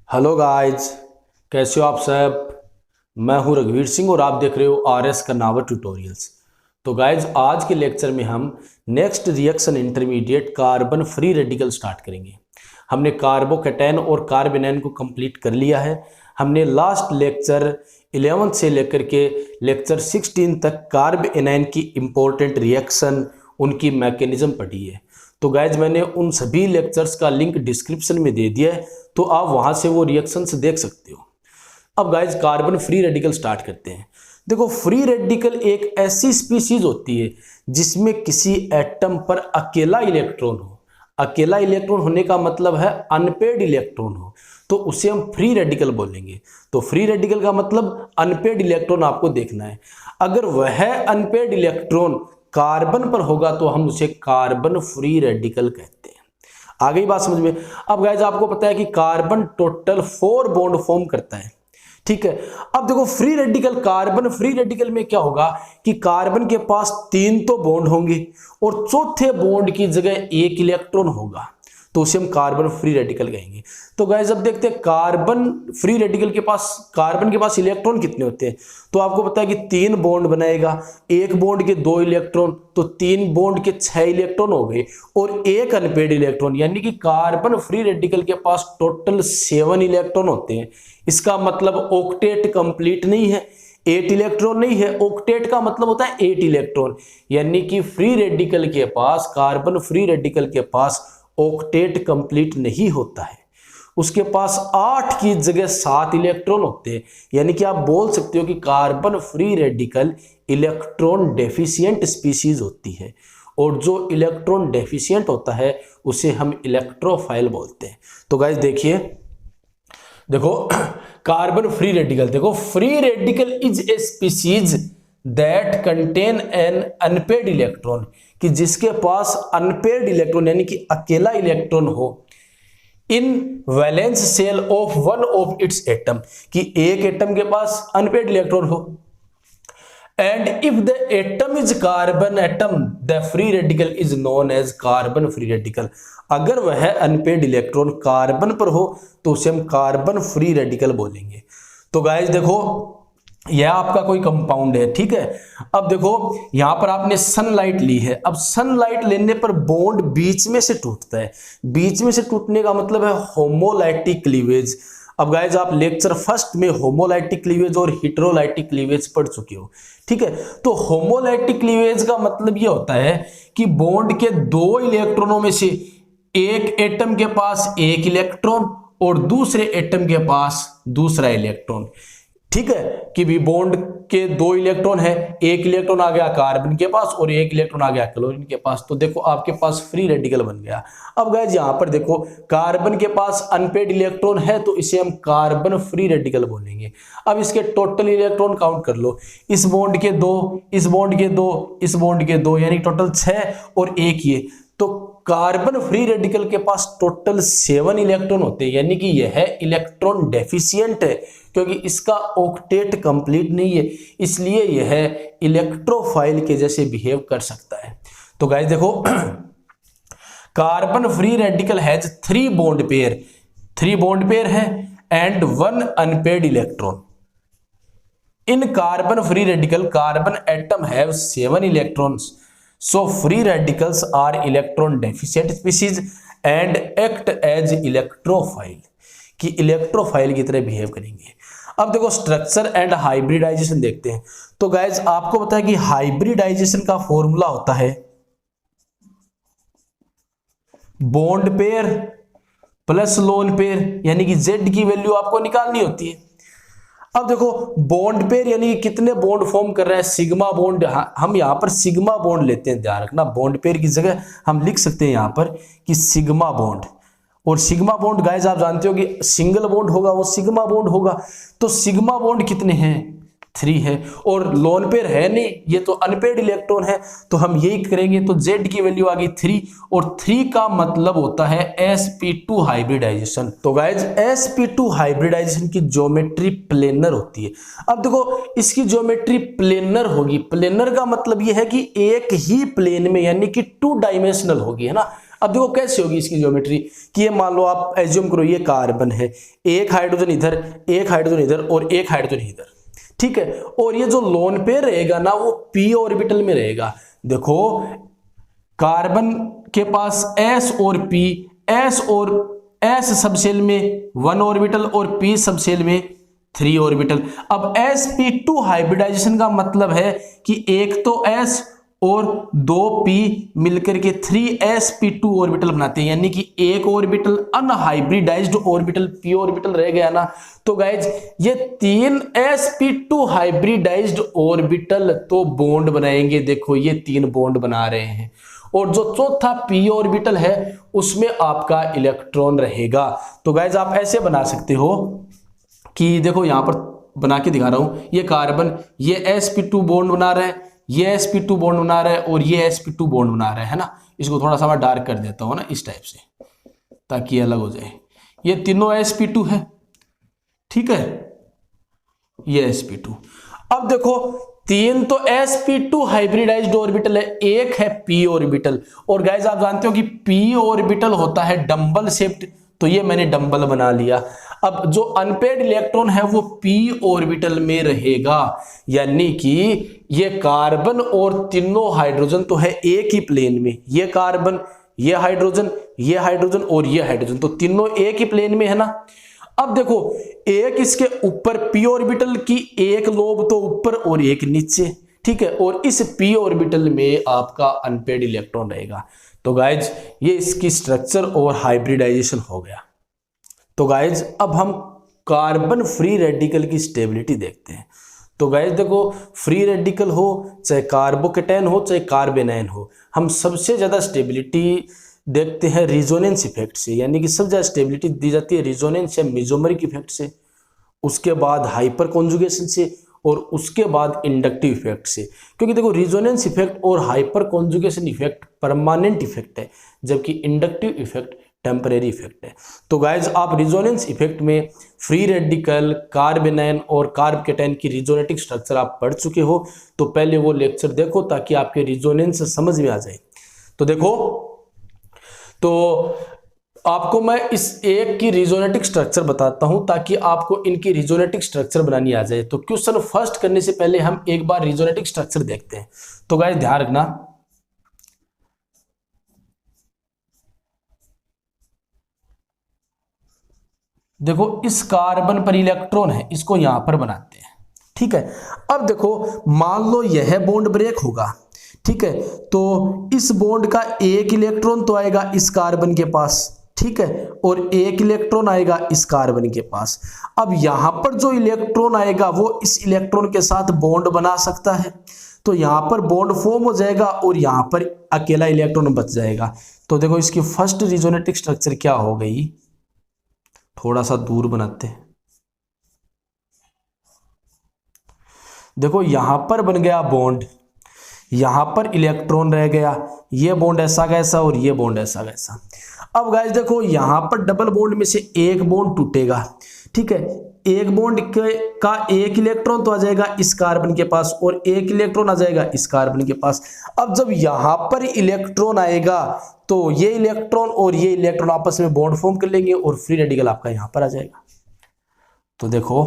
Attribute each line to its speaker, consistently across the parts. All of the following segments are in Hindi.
Speaker 1: हेलो गाइस, कैसे हो आप सब। मैं हूं रघुवीर सिंह और आप देख रहे हो आरएस कर्नावत ट्यूटोरियल्स। तो गाइस, आज के लेक्चर में हम next reaction intermediate carbon free radical start करेंगे। हमने कार्बोकेटायन और कार्बेनाइन को कंप्लीट कर लिया है। हमने लास्ट लेक्चर 11 से लेकर के लेक्चर 16 तक कार्बेनाइन की इंपॉर्टेंट रिएक्शन, उनकी मैकेनिज्म पढ़ी है। तो गाइज, मैंने उन सभी लेक्चर्स का लिंक डिस्क्रिप्शन में दे दिया है, तो आप वहां से वो रिएक्शंस देख सकते हो। अब guys, carbon free radical start करते हैं। देखो, फ्री रेडिकल एक ऐसी स्पीशीज होती है जिसमें किसी एटम पर अकेला इलेक्ट्रॉन हो। अकेला इलेक्ट्रॉन होने का मतलब है अनपेड इलेक्ट्रॉन हो, तो उसे हम फ्री रेडिकल बोलेंगे। तो फ्री रेडिकल का मतलब अनपेड इलेक्ट्रॉन आपको देखना है। अगर वह अनपेड इलेक्ट्रॉन कार्बन पर होगा तो हम उसे कार्बन फ्री रेडिकल कहते हैं। आ गई बात समझ में। अब गाइस, आपको पता है कि कार्बन टोटल 4 बॉन्ड फॉर्म करता है, ठीक है। अब देखो, free radical, carbon free radical में क्या होगा कि कार्बन के पास 3 तो बॉन्ड होंगे और चौथे बॉन्ड की जगह 1 इलेक्ट्रॉन होगा, तो उसे हम कार्बन फ्री रेडिकल कहेंगे। तो गाइस, अब देखते हैं कार्बन फ्री रेडिकल के पास, कार्बन के पास इलेक्ट्रॉन कितने होते हैं। तो आपको पता है कि 3 बॉन्ड बनाएगा, 1 बॉन्ड के 2 इलेक्ट्रॉन, तो 3 बॉन्ड के 6 इलेक्ट्रॉन हो गए और 1 अनपेड इलेक्ट्रॉन, यानी कि कार्बन फ्री रेडिकल के पास टोटल 7 इलेक्ट्रॉन होते हैं। इसका मतलब ऑक्टेट कंप्लीट नहीं है, 8 इलेक्ट्रॉन नहीं है। ऑक्टेट का मतलब होता है 8 इलेक्ट्रॉन, यानी कि फ्री रेडिकल के पास, कार्बन फ्री रेडिकल के पास ऑक्टेट कंप्लीट नहीं होता है। उसके पास 8 की जगह 7 इलेक्ट्रॉन होते हैं, यानी कि आप बोल सकते हो कि carbon free radical electron deficient species होती है। और जो इलेक्ट्रॉन डेफिशिएंट होता है उसे हम इलेक्ट्रोफाइल बोलते हैं। तो गाइस देखिए, देखो कार्बन फ्री रेडिकल, देखो, free radical is a species that contain an unpaired electron, कि जिसके पास अनपेड इलेक्ट्रॉन यानी कि अकेला इलेक्ट्रॉन हो in valence shell of one of its atom, कि एक एटम के पास अनपेड इलेक्ट्रॉन हो। And if the atom is carbon atom, the free radical is known as carbon free radical. अगर वह अनपेड इलेक्ट्रॉन कार्बन पर हो तो उसे हम कार्बन फ्री रेडिकल बोलेंगे। तो गाइस देखो, यह आपका कोई कंपाउंड है, ठीक है। अब देखो, यहां पर आपने सनलाइट ली है। अब सनलाइट लेने पर बॉन्ड बीच में से टूटता है। बीच में से टूटने का मतलब है होमोलाइटिक क्लीवेज। अब गाइस, आप लेक्चर फर्स्ट में होमोलाइटिक क्लीवेज और हेटेरोलाइटिक क्लीवेज पढ़ चुके हो, ठीक है। तो होमोलाइटिक क्लीवेज का मतलब यह होता है कि बॉन्ड के 2 इलेक्ट्रॉनों में से एक एटम के पास 1 इलेक्ट्रॉन और दूसरे एटम के पास दूसरा इलेक्ट्रॉन, ठीक है। कि भी बॉन्ड के 2 इलेक्ट्रॉन है, 1 इलेक्ट्रॉन आ गया कार्बन के पास और 1 इलेक्ट्रॉन आ गया क्लोरीन के पास, तो देखो आपके पास फ्री रेडिकल बन गया। अब गाइस, यहां पर देखो, कार्बन के पास अनपेड इलेक्ट्रॉन है तो इसे हम कार्बन फ्री रेडिकल बोलेंगे। अब इसके टोटल इलेक्ट्रॉन काउंट कर लो, इस बॉन्ड के 2, इस बॉन्ड के 2, इस बॉन्ड के 2, यानी टोटल 6 और 1 ये, तो कार्बन फ्री रेडिकल के पास टोटल 7 इलेक्ट्रॉन होते हैं, यानी कि यह इलेक्ट्रॉन डेफिशिएंट है क्योंकि इसका ऑक्टेट कंप्लीट नहीं है, इसलिए यह इलेक्ट्रोफाइल के जैसे बिहेव कर सकता है। तो गाइस देखो, carbon free radical has 3 bond pair, 3 bond pair है and 1 unpaired electron. In carbon free radical, carbon atom have 7 electrons, so free radicals are electron deficient species and act as electrophile, कि इलेक्ट्रोफाइल की तरह बिहेव करेंगे। अब देखो, स्ट्रक्चर एंड हाइब्रिडाइजेशन देखते हैं। तो गाइज, आपको पता है कि हाइब्रिडाइजेशन का फॉर्मूला होता है bond pair plus lone pair, यानी कि Z की वैल्यू आपको निकालनी होती है। अब देखो, बॉन्ड पेयर यानी कितने बॉन्ड फॉर्म कर रहा है, सिग्मा बॉन्ड। हम यहां पर सिग्मा बॉन्ड लेते हैं, ध्यान रखना। बॉन्ड पेयर की जगह हम लिख सकते हैं यहां पर कि सिग्मा बॉन्ड। और सिग्मा बॉन्ड गाइस, आप जानते हो कि सिंगल बॉन्ड होगा वो सिग्मा बॉन्ड होगा। तो सिग्मा बॉन्ड कितने हैं, 3 है। और लोन पेयर है नहीं, ये तो अनपेड इलेक्ट्रॉन है, तो हम यही करेंगे। तो Z की वैल्यू आ गई 3, और 3 का मतलब होता है sp2 हाइब्रिडाइजेशन। तो गाइज, sp2 हाइब्रिडाइजेशन की ज्योमेट्री प्लेनर होती है। अब देखो, इसकी ज्योमेट्री प्लेनर होगी। प्लेनर का मतलब ये है कि एक ही प्लेन में, यानी कि 2 डायमेंशनल होगी, है ना। अब देखो कैसे होगी इसकी ज्योमेट्री, कि ये मान लो आप एज्यूम करो ये कार्बन है, एक हाइड्रोजन इधर, एक हाइड्रोजन इधर और एक हाइड्रोजन इधर, ठीक है। और ये जो लोन पेयर रहेगा ना वो p ऑर्बिटल में रहेगा। देखो कार्बन के पास s और p, s और s सबसेल में 1 ऑर्बिटल और p सबसेल में 3 ऑर्बिटल। अब sp2 हाइब्रिडाइजेशन का मतलब है कि एक तो s और 2p मिलकर के 3sp2 ऑर्बिटल बनाते हैं, यानी कि एक orbital unhybridised orbital p orbital रह गया ना। तो गाइज ये 3sp2 हाइब्रिडाइज्ड ऑर्बिटल तो बॉन्ड बनाएंगे, देखो ये 3 बॉन्ड बना रहे हैं। और जो चौथा p ऑर्बिटल है उसमें आपका इलेक्ट्रॉन रहेगा। तो गाइज आप ऐसे बना सकते हो कि देखो यहां पर बना के दिखा रहा हूं, ये कार्बन ये sp2 बॉन्ड बना रहा है, ये sp2 बॉन्ड बना रहा है और ये sp2 बॉन्ड बना रहा है ना। इसको थोड़ा सा मैं डार्क कर देता हूं ना इस टाइप से, ताकि अलग हो जाए। ये तीनों sp2 है, ठीक है, ये sp2। अब देखो 3 तो sp2 हाइब्रिडाइज्ड ऑर्बिटल है, एक है p ऑर्बिटल। और गाइस आप जानते हो कि p ऑर्बिटल होता है डंबल शेप्ड, तो ये मैंने डंबल बना लिया। अब जो अनपेयर्ड इलेक्ट्रॉन है वो p ऑर्बिटल में रहेगा, यानी कि ये कार्बन और तीनों हाइड्रोजन तो है एक ही प्लेन में, ये कार्बन, ये हाइड्रोजन, ये हाइड्रोजन और ये हाइड्रोजन, तो तीनों एक ही प्लेन में है ना। अब देखो एक इसके ऊपर p ऑर्बिटल की एक लोब तो ऊपर और एक नीचे, ठीक है, और इस p ऑर्बिटल में आपका अनपेयर्ड इलेक्ट्रॉन रहेगा। तो गाइज ये इसकी स्ट्रक्चर और हाइब्रिडाइजेशन हो गया। तो गाइज अब हम कार्बन फ्री रेडिकल की स्टेबिलिटी देखते हैं। तो गाइज देखो फ्री रेडिकल हो चाहे कार्बोकेटायन हो चाहे कार्बेनायन हो, हम सबसे ज्यादा स्टेबिलिटी देखते हैं रिजोनेंस इफेक्ट से, यानी कि सबसे ज्यादा स्टेबिलिटी दी जाती है रिजोनेंस या मेसोमेरिक इफेक्ट से, उसके बाद हाइपर कॉन्जुगेशन से और उसके बाद इंडक्टिव इफेक्ट से। क्योंकि देखो रिजोनेंस इफेक्ट और hyper conjugation effect permanent effect है, जबकि इंडक्टिव इफेक्ट टेम्परेरी इफेक्ट है। तो गाइज आप रिजोनेंस इफेक्ट में फ्री रेडिकल, कार्बेनायन और कार्बोकेटायन की रिजोनेटिक स्ट्रक्चर आप पढ़ चुके हो, तो पहले वो लेक्चर देखो ताकि आपके रिजोनेंस समझ में आ जाए। तो देखो तो आपको मैं इस एक की रिजोनेटिक स्ट्रक्चर बताता हूं ताकि आपको इनकी रिजोनेटिक स्ट्रक्चर बनानी आ जाए। तो क्वेश्चन फर्स्ट करने से पहले हम एक बार रिजोनेटिक स्ट्रक्चर देखते हैं। तो गाइस ध्यान रखना, देखो इस कार्बन पर इलेक्ट्रॉन है, इसको यहां पर बनाते हैं, ठीक है। अब देखो मान लो यह बॉन्ड ब्रेक होगा, ठीक है, तो इस बॉन्ड का एक इलेक्ट्रॉन तो आएगा इस कार्बन के पास, ठीक है, और एक इलेक्ट्रॉन आएगा इस कार्बन के पास। अब यहां पर जो इलेक्ट्रॉन आएगा वो इस इलेक्ट्रॉन के साथ बॉन्ड बना सकता है, तो यहां पर बॉन्ड फॉर्म हो जाएगा और यहां पर अकेला इलेक्ट्रॉन बच जाएगा। तो देखो इसकी फर्स्ट रिजोनेटिक स्ट्रक्चर क्या हो गई, थोड़ा सा दूर बनाते हैं। देखो यहां पर बन गया बॉन्ड, यहां पर इलेक्ट्रॉन रह गया, ये बॉन्ड ऐसा कैसा और ये बॉन्ड ऐसा कैसा। अब गाइस देखो यहां पर डबल बॉन्ड में से एक बॉन्ड टूटेगा, ठीक है, एक बॉन्ड का एक इलेक्ट्रॉन तो आ जाएगा इस कार्बन के पास और एक इलेक्ट्रॉन आ जाएगा इस कार्बन के पास। अब जब यहां पर इलेक्ट्रॉन आएगा तो ये इलेक्ट्रॉन और ये इलेक्ट्रॉन आपस में बॉन्ड फॉर्म कर लेंगे और फ्री रेडिकल आपका यहां पर आ जाएगा। तो देखो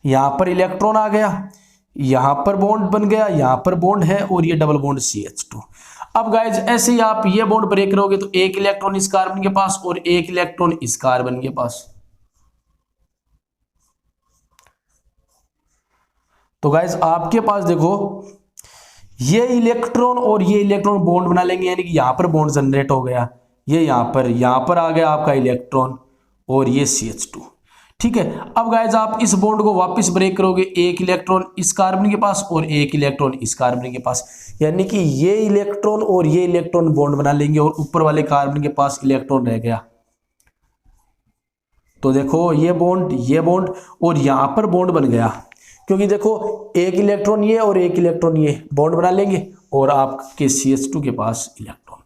Speaker 1: यहां पर इलेक्ट्रॉन आ गया, यहां पर बॉन्ड बन गया, यहां पर बॉन्ड है और ये डबल बॉन्ड CH2। अब गाइज ऐसे ही आप ये बॉन्ड ब्रेक करोगे तो एक इलेक्ट्रॉन इस कार्बन के पास और एक इलेक्ट्रॉन इस कार्बन के पास। तो गाइज आपके पास देखो ये इलेक्ट्रॉन और ये इलेक्ट्रॉन बॉन्ड बना लेंगे, यानी कि यहां पर बॉन्ड जनरेट हो गया, ये यहां पर आ गया आपका इलेक्ट्रॉन और ये CH2, ठीक है। अब गाइज आप इस बॉन्ड को वापस ब्रेक करोगे, एक इलेक्ट्रॉन इस कार्बन के पास और एक इलेक्ट्रॉन इस कार्बन के पास, यानी कि ये इलेक्ट्रॉन और ये इलेक्ट्रॉन बॉन्ड बना लेंगे और ऊपर वाले कार्बन के पास इलेक्ट्रॉन रह गया। तो देखो ये बॉन्ड और यहां पर बॉन्ड बन गया, क्योंकि देखो एक इलेक्ट्रॉन ये और एक इलेक्ट्रॉन ये बॉन्ड बना लेंगे और आपके CH2 के पास इलेक्ट्रॉन।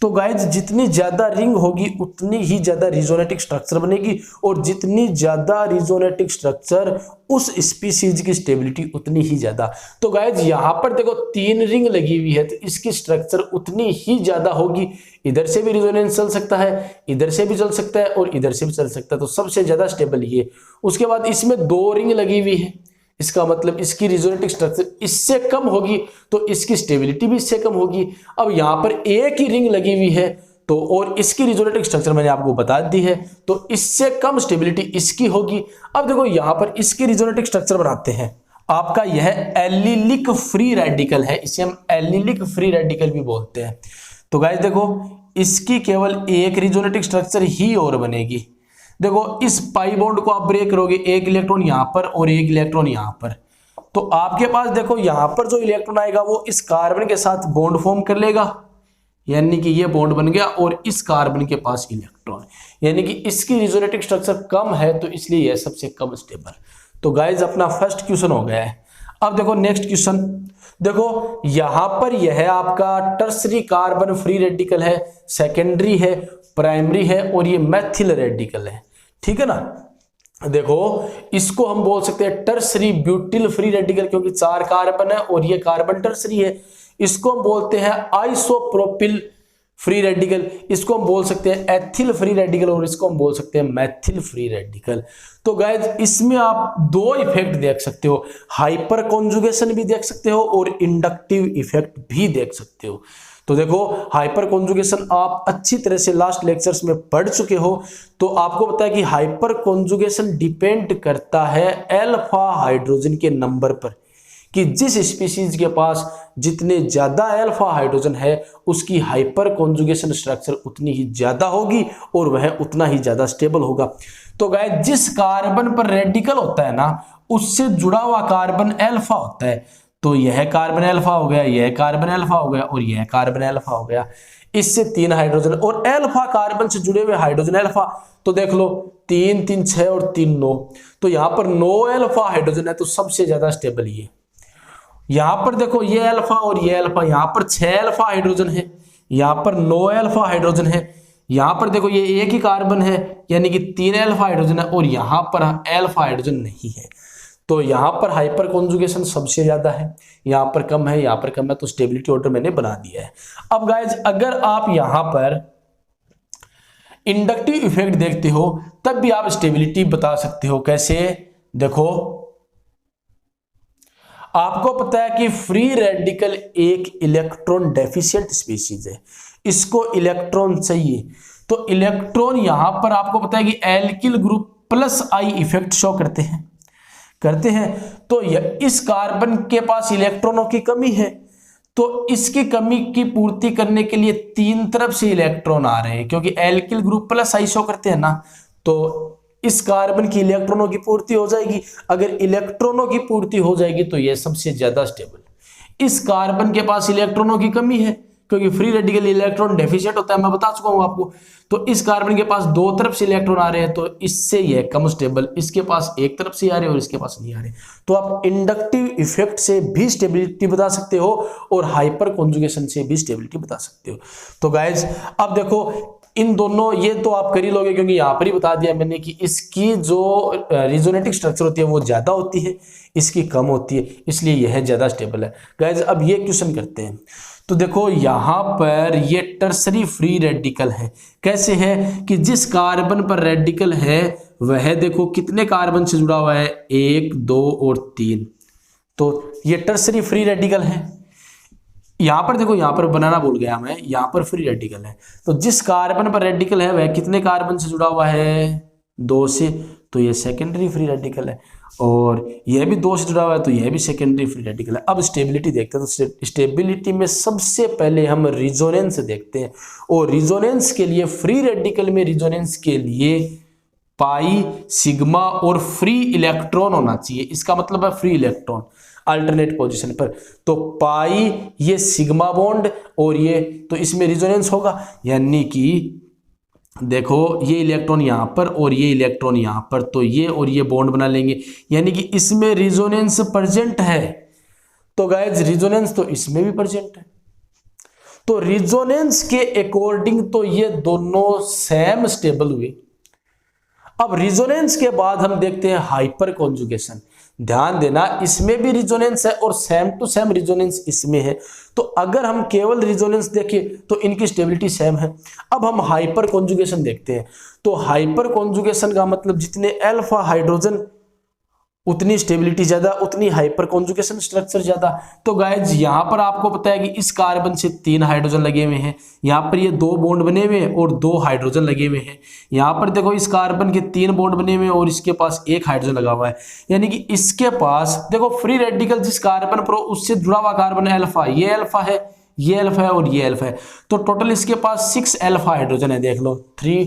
Speaker 1: तो गाइज जितनी ज्यादा रिंग होगी उतनी ही ज्यादा रिजोनेटिक स्ट्रक्चर बनेगी, और जितनी ज्यादा रिजोनेटिक स्ट्रक्चर उस स्पीसीज की स्टेबिलिटी उतनी ही ज्यादा। तो गाइज यहां पर देखो 3 रिंग लगी हुई है तो इसकी स्ट्रक्चर उतनी ही ज्यादा होगी। इधर से भी रिजोनेंस चल सकता है, इधर से भी चल सकता है और इधर से भी चल सकता है, तो सबसे ज्यादा स्टेबल ये। उसके बाद इसमें 2 रिंग लगी हुई है, इसका मतलब इसकी रिजोनेटिक स्ट्रक्चर इससे कम होगी तो इसकी स्टेबिलिटी भी इससे कम होगी। अब यहां पर एक ही रिंग लगी हुई है तो और इसकी रिजोनेटिक स्ट्रक्चर मैंने आपको बता दी है, तो इससे कम स्टेबिलिटी इसकी होगी। अब देखो यहां पर इसकी रिजोनेटिक स्ट्रक्चर बनाते हैं। आपका यह एलिलिक फ्री रेडिकल है, इसे हम एलिलिक फ्री रेडिकल भी बोलते हैं। तो गाइस देखो इसकी केवल एक रिजोनेटिक स्ट्रक्चर ही और बनेगी। देखो इस पाई बॉन्ड को आप ब्रेक करोगे, एक इलेक्ट्रॉन यहां पर और एक इलेक्ट्रॉन यहां पर, तो आपके पास देखो यहां पर जो इलेक्ट्रॉन आएगा वो इस कार्बन के साथ बॉन्ड फॉर्म कर लेगा, यानी कि ये बॉन्ड बन गया, और इस कार्बन के पास इलेक्ट्रॉन, यानी कि इसकी रिजोनेटिक स्ट्रक्चर कम है तो इसलिए यह सबसे कम स्टेबल। तो गाइज अपना फर्स्ट क्वेश्चन हो गया है। अब देखो नेक्स्ट क्वेश्चन, देखो यहां पर यह आपका टर्सरी कार्बन फ्री रेडिकल है, सेकेंडरी है, प्राइमरी है और ये मैथिल रेडिकल है, ठीक है ना। देखो इसको हम बोल सकते हैं टर्सरी ब्यूटिल फ्री रेडिकल, क्योंकि 4 कार्बन है और ये कार्बन टर्सरी है। इसको हम बोलते हैं आइसोप्रोपिल फ्री रेडिकल, इसको हम बोल सकते हैं एथिल फ्री रेडिकल और इसको हम बोल सकते हैं मैथिल फ्री रेडिकल। तो गाइज इसमें आप 2 इफेक्ट देख सकते हो, हाइपर कॉन्जुगेशन भी देख सकते हो और इंडक्टिव इफेक्ट भी देख सकते हो। तो देखो हाइपर कॉन्जुगेशन आप अच्छी तरह से लास्ट लेक्चर्स में पढ़ चुके हो, तो आपको पता है कि हाइपर कॉन्जुगेशन डिपेंड करता है अल्फा हाइड्रोजन के नंबर पर, कि जिस स्पीशीज के पास जितने ज्यादा अल्फा हाइड्रोजन है उसकी हाइपर कॉन्जुगेशन स्ट्रक्चर उतनी ही ज्यादा होगी और वह उतना ही ज्यादा स्टेबल होगा। तो गाइस जिस कार्बन पर रेडिकल होता है ना उससे जुड़ा हुआ कार्बन अल्फा होता है, तो यह कार्बन अल्फा हो गया, यह कार्बन अल्फा हो गया और यह कार्बन अल्फा हो गया। इससे 3 हाइड्रोजन और अल्फा कार्बन से जुड़े हुए हाइड्रोजन अल्फा, तो देख लो 3 3 6 और 3 9, तो यहां पर 9 अल्फा हाइड्रोजन है, तो सबसे ज्यादा स्टेबल ये। यहां पर देखो ये अल्फा और ये अल्फा, यहां पर 6 अल्फा हाइड्रोजन है, यहां पर 9 अल्फा हाइड्रोजन है, यहां पर देखो ये एक ही कार्बन है यानी कि 3 अल्फा हाइड्रोजन है और यहां पर अल्फा हाइड्रोजन नहीं है। तो यहां पर हाइपर कॉन्जुगेशन सबसे ज्यादा है, यहां पर कम है, यहां पर कम है, तो स्टेबिलिटी ऑर्डर मैंने बना दिया है। अब गाइज अगर आप यहां पर इंडक्टिव इफेक्ट देखते हो तब भी आप स्टेबिलिटी बता सकते हो। कैसे? देखो आपको पता है कि फ्री रेडिकल एक इलेक्ट्रॉन डेफिशिएंट स्पीशीज है, इसको इलेक्ट्रॉन चाहिए, तो इलेक्ट्रॉन यहां पर आपको पता है कि alkyl group plus I effect show करते हैं। तो इस कार्बन के पास इलेक्ट्रॉनों की कमी है, तो इसकी कमी की पूर्ति करने के लिए 3 तरफ से इलेक्ट्रॉन आ रहे हैं, क्योंकि alkyl group plus I show करते हैं ना, तो इस कार्बन की इलेक्ट्रॉनों की पूर्ति हो जाएगी। अगर इलेक्ट्रॉनों की पूर्ति हो जाएगी तो यह सबसे ज्यादा स्टेबल। इस कार्बन के पास इलेक्ट्रॉनों की कमी है क्योंकि फ्री रेडिकल इलेक्ट्रॉन डेफिशिएंट होता है, मैं बता चुका हूं आपको। तो इस कार्बन के पास 2 तरफ से इलेक्ट्रॉन आ रहे हैं, तो इससे यह कम स्टेबल, इसके पास एक तरफ से आ रहे हैं और इसके पास नहीं आ रहे। तो आप इंडक्टिव इफेक्ट से भी स्टेबिलिटी बता सकते हो और हाइपर कॉन्जुगेशन से भी स्टेबिलिटी बता सकते हो। तो गाइज अब देखो इन दोनों ये तो आप कर ही लोगे, क्योंकि यहां पर ही बता दिया मैंने कि इसकी जो रिजोनेटिक स्ट्रक्चर होती है वो ज्यादा होती है, इसकी कम होती है, इसलिए यह ज्यादा स्टेबल है। गाइज अब ये क्वेश्चन करते हैं। तो देखो यहां पर ये टर्सरी फ्री रेडिकल है। कैसे है कि जिस कार्बन पर रेडिकल है वह देखो कितने कार्बन से जुड़ा हुआ है, 1 2 और 3, तो ये टर्सरी फ्री रेडिकल है। यहां पर देखो, यहां पर बनाना भूल गया मैं, यहां पर फ्री रेडिकल है, तो जिस कार्बन पर रेडिकल है वह कितने कार्बन से जुड़ा हुआ है, 2 से, तो यह सेकेंडरी फ्री रेडिकल है। और यह भी 2 से जुड़ा हुआ है, तो यह भी सेकेंडरी फ्री रेडिकल है। अब स्टेबिलिटी देखते हैं। तो स्टेबिलिटी में सबसे पहले हम रिजोनेंस देखते हैं, और रिजोनेंस के लिए फ्री रेडिकल में रिजोनेंस के लिए पाई, सिग्मा और फ्री इलेक्ट्रॉन होना चाहिए। इसका मतलब है फ्री इलेक्ट्रॉन अल्टरनेट पोजीशन पर, तो पाई ये सिग्मा बॉन्ड और ये, तो इसमें रिजोनेंस होगा, यानी कि देखो ये इलेक्ट्रॉन यहां पर और ये इलेक्ट्रॉन यहां पर, तो ये और ये बॉन्ड बना लेंगे, यानी कि इसमें रिजोनेंस प्रेजेंट है। तो गाइस रिजोनेंस तो इसमें भी प्रेजेंट है। तो रिजोनेंस के अकॉर्डिंग तो ये दोनों सेम स्टेबल हुए। अब रिजोनेंस के बाद हम देखते हैं हाइपर कॉन्जुगेशन। ध्यान देना, इसमें भी रिजोनेंस है और सेम टू सेम रिजोनेंस इसमें है। तो अगर हम केवल रिजोनेंस देखें तो इनकी स्टेबिलिटी सेम है। अब हम हाइपर कॉन्जुगेशन देखते हैं। तो हाइपर कॉन्जुगेशन का मतलब जितने अल्फा हाइड्रोजन उतनी स्टेबिलिटी ज्यादा, उतनी हाइपर कॉन्जुगेशन स्ट्रक्चर ज्यादा। तो गाइज यहां पर आपको पता है कि इस कार्बन से 3 हाइड्रोजन लगे हुए हैं, यहां पर ये 2 बॉन्ड बने हुए हैं और 2 हाइड्रोजन लगे हुए हैं। यहां पर देखो इस कार्बन के 3 बॉन्ड बने हुए हैं और इसके पास 1 हाइड्रोजन लगा हुआ है, यानी कि इसके पास देखो फ्री रेडिकल जिस कार्बन पर उससे जुड़ा हुआ कार्बन अल्फा, ये अल्फा है, ये अल्फा है और ये अल्फा है। तो टोटल इसके पास 6 अल्फा हाइड्रोजन है, देख लो 3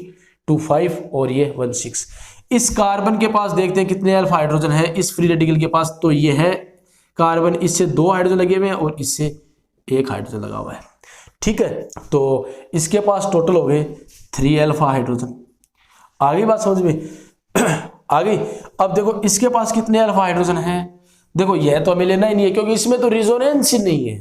Speaker 1: 2 5 और ये 1 6। इस कार्बन के पास देखते हैं कितने अल्फा हाइड्रोजन है इस फ्री रेडिकल के पास। तो ये है कार्बन, इससे 2 हाइड्रोजन लगे हुए हैं और इससे 1 हाइड्रोजन लगा हुआ है। ठीक है, तो इसके पास टोटल हो गए 3 अल्फा हाइड्रोजन। आ गई बात समझ में? आ गई। अब देखो इसके पास कितने अल्फा हाइड्रोजन है, देखो यह तो हमें लेना ही नहीं है क्योंकि इसमें तो रिजोनेंस ही नहीं है।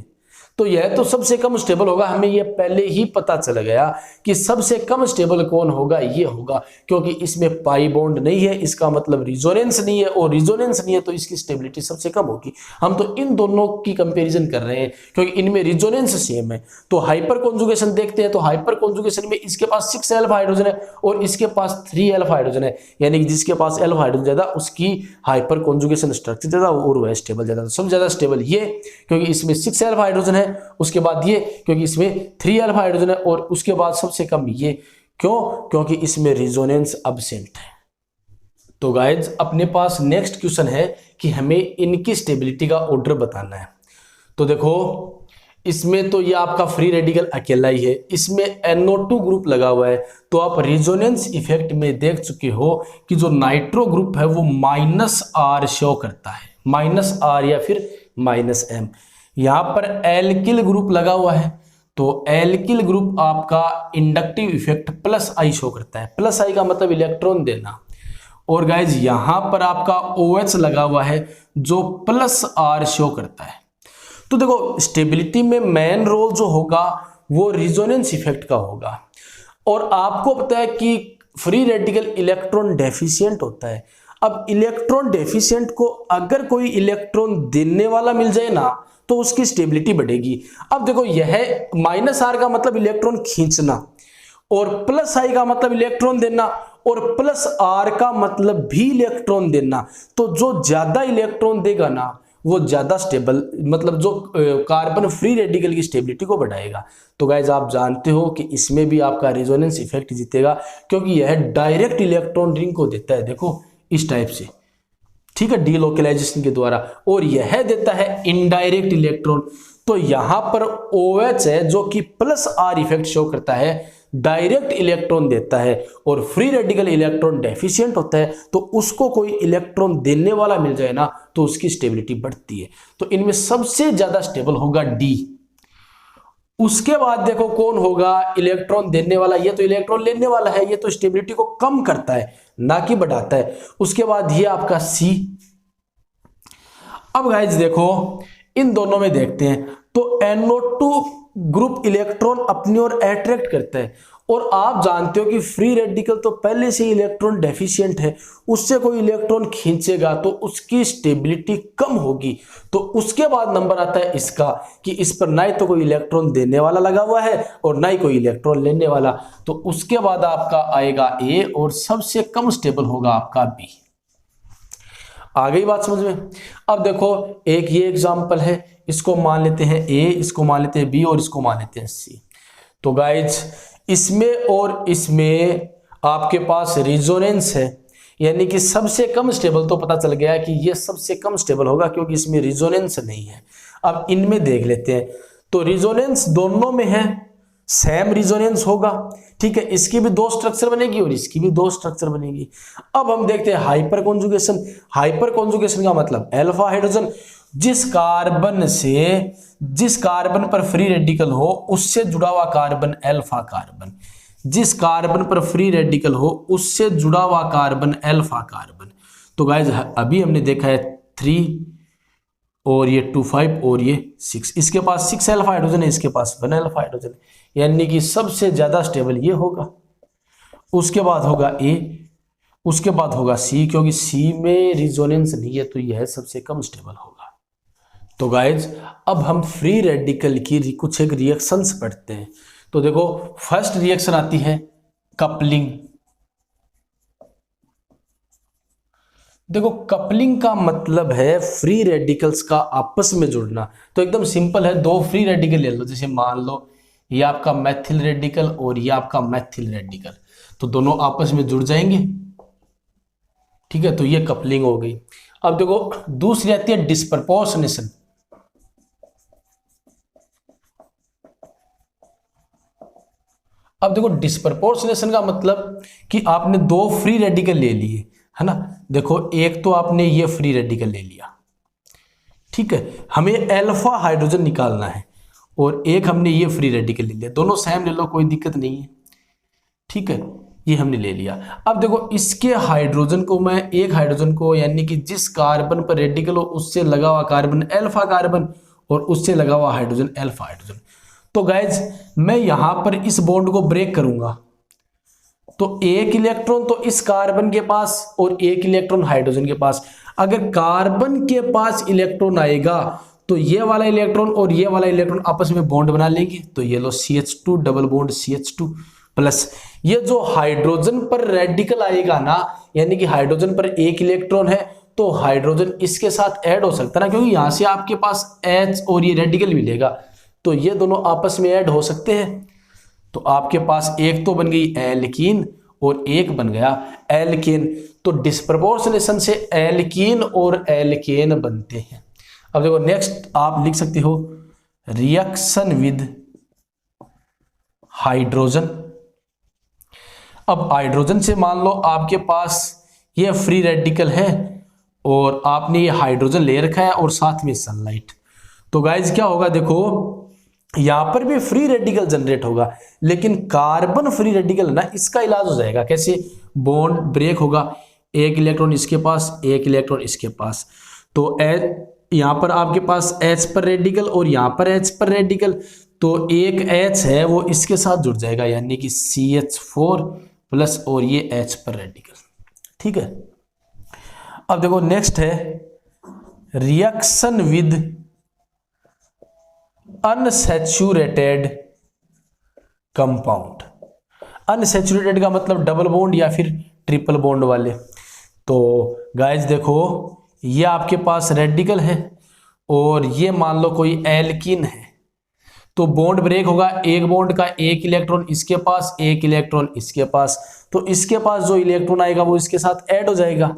Speaker 1: तो यह तो सबसे कम स्टेबल होगा, हमें यह पहले ही पता चल गया कि सबसे कम स्टेबल कौन होगा, ये होगा, क्योंकि इसमें पाई बॉन्ड नहीं है, इसका मतलब रिजोनेंस नहीं है, और रिजोनेंस नहीं है तो इसकी स्टेबिलिटी सबसे कम होगी। हम तो इन दोनों की कंपैरिजन कर रहे हैं क्योंकि इनमें रिजोनेंस सेम है। तो हाइपर कॉन्जुगेशन देखते हैं, तो हाइपर कॉन्जुगेशन में इसके पास 6 अल्फा हाइड्रोजन है और इसके पास 3 अल्फा हाइड्रोजन है, यानी कि जिसके पास अल्फा हाइड्रोजन ज्यादा उसकी हाइपर कॉन्जुगेशन स्ट्रक्चर ज्यादा और वह स्टेबल ज्यादा। सब ज्यादा स्टेबल ये क्योंकि इसमें 6 अल्फा हाइड्रोजन है, उसके बाद ये क्योंकि इसमें 3 अल्फा हाइड्रोजन है और उसके बाद सबसे कम ये, क्यों? क्योंकि इसमें रिजोनेंस एब्सेंट है। तो गाइज अपने पास नेक्स्ट क्वेश्चन है कि हमें इनकी स्टेबिलिटी का ऑर्डर बताना है। तो देखो इसमें तो ये आपका फ्री रेडिकल अकेला ही है, इसमें NO2 ग्रुप लगा हुआ है। तो आप रिजोनेंस इफेक्ट में देख चुके हो कि जो नाइट्रो ग्रुप है वो -R शो करता है, -R या फिर -M। यहां पर एल्किल ग्रुप लगा हुआ है, तो एल्किल ग्रुप आपका इंडक्टिव इफेक्ट +I शो करता है। +I का मतलब इलेक्ट्रॉन देना। और गाइज यहां पर आपका OH लगा हुआ है जो +R शो करता है। तो देखो स्टेबिलिटी में मेन रोल जो होगा वो रिजोनेंस इफेक्ट का होगा। और आपको पता है कि फ्री रेडिकल इलेक्ट्रॉन डेफिशिएंट होता है। अब इलेक्ट्रॉन डेफिशिएंट को अगर कोई इलेक्ट्रॉन देने वाला मिल जाए ना तो उसकी स्टेबिलिटी बढ़ेगी। अब देखो यह -R का मतलब इलेक्ट्रॉन खींचना और +I का मतलब इलेक्ट्रॉन देना और +R का मतलब भी इलेक्ट्रॉन देना। तो जो ज्यादा इलेक्ट्रॉन देगा ना वो ज्यादा स्टेबल, मतलब जो कार्बन फ्री रेडिकल की स्टेबिलिटी को बढ़ाएगा। तो गाइज आप जानते हो कि इसमें भी आपका रिजोनेंस इफेक्ट जीतेगा क्योंकि यह डायरेक्ट इलेक्ट्रॉन रिंग को देता है, देखो इस टाइप से, ठीक है, डीलोकलाइजेशन के द्वारा, और यह देता है इनडायरेक्ट इलेक्ट्रॉन। तो यहां पर OH है जो कि +R इफेक्ट शो करता है, डायरेक्ट इलेक्ट्रॉन देता है, और फ्री रेडिकल इलेक्ट्रॉन डेफिशिएंट होता है तो उसको कोई इलेक्ट्रॉन देने वाला मिल जाए ना तो उसकी स्टेबिलिटी बढ़ती है। तो इनमें सबसे ज्यादा स्टेबल होगा D। उसके बाद देखो कौन होगा इलेक्ट्रॉन देने वाला, ये तो इलेक्ट्रॉन लेने वाला है, ये तो स्टेबिलिटी को कम करता है ना कि बढ़ाता है। उसके बाद ये आपका C। अब गाइज देखो इन दोनों में देखते हैं, तो NO2 ग्रुप इलेक्ट्रॉन अपनी ओर अट्रैक्ट करता है, और आप जानते हो कि फ्री रेडिकल तो पहले से ही इलेक्ट्रॉन डेफिशिएंट है, उससे कोई इलेक्ट्रॉन खींचेगा तो उसकी स्टेबिलिटी कम होगी। तो उसके बाद नंबर आता है इसका कि इस पर ना ही तो कोई इलेक्ट्रॉन देने वाला लगा हुआ है और ना ही कोई इलेक्ट्रॉन लेने वाला। तो उसके बाद आपका आएगा A और सबसे कम स्टेबल होगा आपका B। आ गई बात समझ में? अब देखो एक ये एग्जांपल है, इसको मान लेते हैं A, इसको मान लेते हैं B और इसको मान लेते हैं C। तो गाइज इसमें और इसमें आपके पास रिजोनेंस है, यानी कि सबसे कम स्टेबल तो पता चल गया कि ये सबसे कम स्टेबल होगा क्योंकि इसमें रिजोनेंस नहीं है। अब इनमें देख लेते हैं, तो रिजोनेंस दोनों में है, सेम रिजोनेंस होगा, ठीक है। इसकी भी 2 स्ट्रक्चर बनेगी और इसकी भी 2 स्ट्रक्चर बनेगी। अब हम देखते हैं हाइपर कॉन्जुगेशन। हाइपर कॉन्जुगेशन का मतलब अल्फा हाइड्रोजन जिस कार्बन पर फ्री रेडिकल हो उससे जुड़ा हुआ कार्बन अल्फा कार्बन, जिस कार्बन पर फ्री रेडिकल हो उससे जुड़ा हुआ कार्बन अल्फा कार्बन। तो गाइज अभी हमने देखा है 3 और ये 2 5 और ये 6, इसके पास 6 अल्फा हाइड्रोजन है, इसके पास 1 अल्फा हाइड्रोजन है, यानी कि सबसे ज्यादा स्टेबल ये होगा। उसके बाद होगा ए, उसके बाद होगा सी, क्योंकि सी में रिजोनेंस नहीं है तो यह सबसे कम स्टेबल होगा। तो गाइज अब हम फ्री रेडिकल की कुछ एक रिएक्शंस पढ़ते हैं। तो देखो फर्स्ट रिएक्शन आती है कपलिंग। देखो कपलिंग का मतलब है फ्री रेडिकल्स का आपस में जुड़ना। तो एकदम सिंपल है, दो फ्री रेडिकल ले लो, जैसे मान लो ये आपका मैथिल रेडिकल और ये आपका मैथिल रेडिकल, तो दोनों आपस में जुड़ जाएंगे, ठीक है, तो ये कपलिंग हो गई। अब देखो दूसरी आती है डिस्प्रपोर्शनेशन। अब देखो डिस्प्रपोर्शनेशन का मतलब कि आपने दो फ्री रेडिकल ले लिए, है ना। देखो एक तो आपने ये फ्री रेडिकल ले लिया, ठीक है, हमें अल्फा हाइड्रोजन निकालना है, और एक हमने ये फ्री रेडिकल ले लिया, दोनों सेम ले लो कोई दिक्कत नहीं है, ठीक है, ये हमने ले लिया। अब देखो इसके हाइड्रोजन को मैं, एक हाइड्रोजन को यानी कि जिस कार्बन पर रेडिकल हो उससे लगा हुआ कार्बन अल्फा कार्बन और उससे लगा हुआ हाइड्रोजन अल्फा हाइड्रोजन। तो गाइज मैं यहां पर इस बॉन्ड को ब्रेक करूंगा, तो एक इलेक्ट्रॉन तो इस कार्बन के पास और एक इलेक्ट्रॉन हाइड्रोजन के पास। अगर कार्बन के पास इलेक्ट्रॉन आएगा तो ये वाला इलेक्ट्रॉन और ये वाला इलेक्ट्रॉन आपस में बॉन्ड बना लेंगे, तो ये लो CH2 double bond CH2 plus ये जो हाइड्रोजन पर रेडिकल आएगा ना, यानी कि हाइड्रोजन पर एक इलेक्ट्रॉन है तो हाइड्रोजन इसके साथ ऐड हो सकता है ना, क्योंकि यहां से आपके पास H और ये रेडिकल मिलेगा, तो ये दोनों आपस में ऐड हो सकते हैं। तो आपके पास एक तो बन गई एल्कीन और एक बन गया एल्केन। तो डिस्प्रपोर्शनेशन से एल्कीन और एल्केन बनते हैं। अब देखो नेक्स्ट आप लिख सकते हो रिएक्शन विद हाइड्रोजन। अब हाइड्रोजन से मान लो आपके पास ये फ्री रेडिकल है और आपने ये हाइड्रोजन ले रखा है और साथ में सनलाइट, तो गाइज क्या होगा, देखो यहां पर भी फ्री रेडिकल जनरेट होगा, लेकिन कार्बन फ्री रेडिकल ना, इसका इलाज हो जाएगा कैसे, बॉन्ड ब्रेक होगा, एक इलेक्ट्रॉन इसके पास एक इलेक्ट्रॉन इसके पास, तो यहां पर आपके पास H पर रेडिकल और यहां पर H पर रेडिकल, तो एक H है वो इसके साथ जुड़ जाएगा, यानी कि CH4 प्लस और ये H पर रेडिकल, ठीक है। अब देखो नेक्स्ट है reaction with unsaturated compound. Unsaturated का मतलब डबल बॉन्ड या फिर ट्रिपल बॉन्ड वाले। तो गाइज देखो ये आपके पास रेडिकल है और ये मान लो कोई एल्कीन है, तो बॉन्ड ब्रेक होगा, एक बॉन्ड का एक इलेक्ट्रॉन इसके पास एक इलेक्ट्रॉन इसके पास, तो इसके पास जो इलेक्ट्रॉन आएगा वो इसके साथ ऐड हो जाएगा,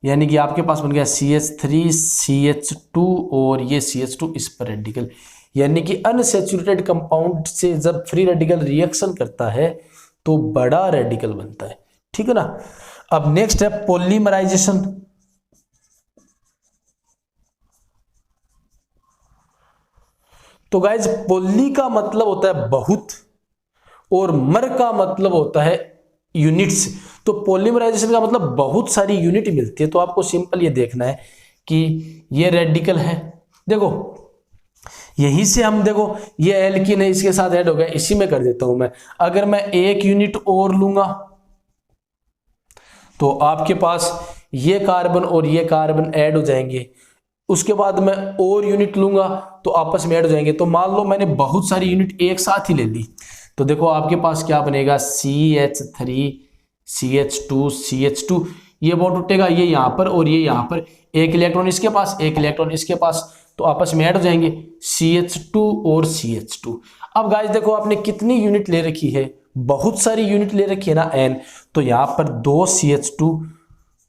Speaker 1: यानी कि आपके पास बन गया CH3 CH2 और ये CH2 इस पर रेडिकल, यानी कि अनसैचुरेटेड कंपाउंड से जब फ्री रेडिकल रिएक्शन करता है तो बड़ा रेडिकल बनता है, ठीक है ना। अब नेक्स्ट है पॉलीमराइजेशन। तो गाइज पॉली का मतलब होता है बहुत और मर का मतलब होता है यूनिट्स। तो पॉलीमराइजेशन का मतलब बहुत सारी यूनिट मिलती है। तो आपको सिंपल ये देखना है कि ये रेडिकल है, देखो यहीं से हम देखो ये एल्कीन है इसके साथ ऐड हो गया, इसी में कर देता हूं मैं। अगर मैं एक यूनिट और लूंगा तो आपके पास ये कार्बन और ये कार्बन ऐड हो जाएंगे, उसके बाद मैं और यूनिट लूंगा तो आपस में ऐड हो जाएंगे। तो मान लो मैंने बहुत सारी यूनिट एक साथ ही ले ली, तो देखो आपके पास क्या बनेगा CH3 CH2 CH2, ये बॉन्ड टूटेगा, ये यहां पर और ये यहां पर, एक इलेक्ट्रॉन इसके पास एक इलेक्ट्रॉन इसके पास, तो आपस में ऐड हो जाएंगे CH2 और CH2। अब गाइस देखो आपने कितनी यूनिट ले रखी है, बहुत सारी यूनिट ले रखी है ना n, तो यहां पर 2 CH2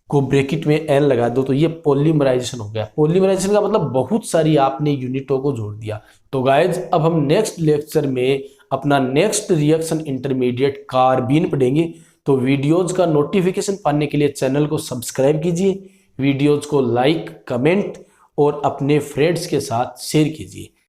Speaker 1: को ब्रैकेट में n लगा दो, तो ये पॉलीमराइजेशन हो गया। पॉलीमराइजेशन का मतलब बहुत सारी आपने यूनिटों को जोड़ दिया। तो गाइज अब हम नेक्स्ट लेक्चर में अपना नेक्स्ट रिएक्शन इंटरमीडिएट कार्बीन पढ़ेंगे। तो वीडियोज का नोटिफिकेशन पाने के लिए चैनल को सब्सक्राइब कीजिए, वीडियोज को लाइक कमेंट और अपने फ्रेंड्स के साथ शेयर कीजिए।